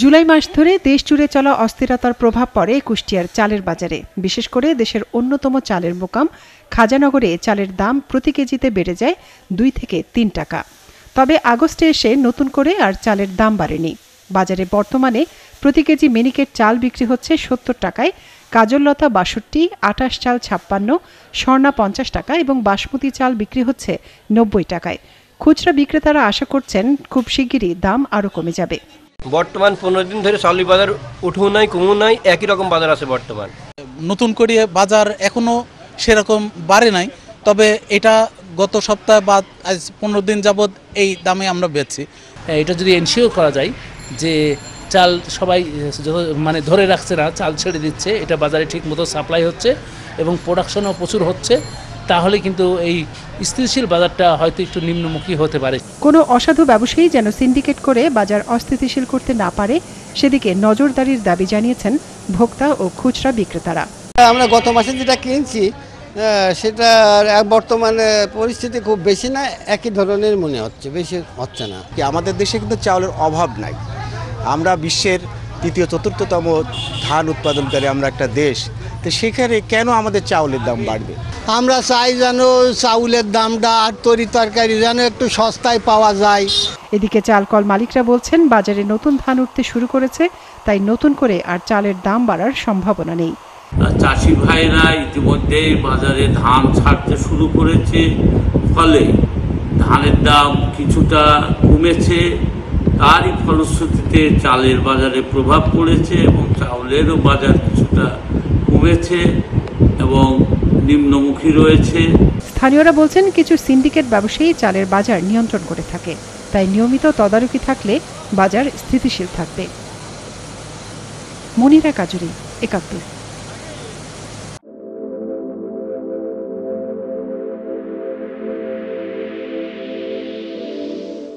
জুলাই মাস ধরে দেশ জুড়ে চলা অস্থিরতার প্রভাব পড়ে কুষ্টিয়ার চালের বাজারে। বিশেষ করে দেশের অন্যতম চালের মোকাম খাজানগরে চালের দাম প্রতি কেজিতে বেড়ে যায় 2 থেকে 3 টাকা। তবে আগস্টে এসে নতুন করে আর চালের দাম বাড়েনি। বাজারে বর্তমানে প্রতি কেজি মিনিকেট চাল বিক্রি হচ্ছে 70 টাকায়, কাজললতা 62, আটাশ চাল 56, স্বর্ণা 50 টাকা এবং বাসমতি চাল বিক্রি হচ্ছে 90 টাকায়। খুচরা বিক্রেতারা আশা করছেন খুব শিগগিরই দাম আরও কমে যাবে। বর্তমান 15 দিন ধরে চাউলের বাজার উঠেও নাই কমও নাই, একই রকম বাজার আছে বর্তমান। নতুন করে বাজার এখনো সেরকম বাড়ে নাই, তবে এটা গত সপ্তাহ বা আজ 15 দিন যাবৎ এই দামে আমরা বেচছি। এটা যদি এনশিওর করা যায় যে চাল সবাই মানে ধরে রাখছে না, চাল ছেড়ে দিচ্ছে, এটা বাজারে ঠিক মতো সাপ্লাই হচ্ছে এবং প্রোডাকশনও প্রচুর হচ্ছে, তাহলে কিন্তু এই স্থিতিশীল বাজারটা হয়তো একটু নিম্নমুখী হতে পারে। কোনো অসাধু ব্যবসায়ী যেন সিন্ডিকেট করে বাজার অস্থিতিশীল করতে না পারে সেদিকে নজরদারির দাবি জানিয়েছেন ভোক্তা ও খুচরা বিক্রেতারা। আমরা গত মাসে যেটা কিনছি সেটা বর্তমানে পরিস্থিতি খুব বেশি না, একই ধরনের মনে হচ্ছে, বেশি হচ্ছে না। আমাদের দেশে কিন্তু চাউলের অভাব নাই। আমরা বিশ্বের তৃতীয় চতুর্থতম ধান উৎপাদনকারী আমরা একটা দেশ, তো সেখানে কেন আমাদের চাউলের দাম বাড়বে? আমরা চাই যেন চাউলের দামটা আর তরি তরকারি যেন একটু সস্তায় পাওয়া যায়। এদিকে চালকল মালিকরা বলছেন বাজারে নতুন ধান উঠতে শুরু করেছে, তাই নতুন করে আর চালের দাম বাড়ার সম্ভাবনা নেই। চাষি ভাইরা ইতিমধ্যে বাজারে ধান ছাড়তে শুরু করেছে, ফলে ধানের দাম কিছুটা কমেছে। তারই ফলশ্রুতিতে চালের বাজারে প্রভাব পড়েছে এবং চাউলেরও বাজার কিছুটা কমেছে এবং নিম্নমুখী রয়েছে। স্থানীয়রা বলছেন কিছু সিন্ডিকেট ব্যবসায়ী চালের বাজার নিয়ন্ত্রণ করে থাকে, তাই নিয়মিত তদারকি থাকলে বাজার স্থিতিশীল থাকবে। মনিরা কাজুরি, ৭১।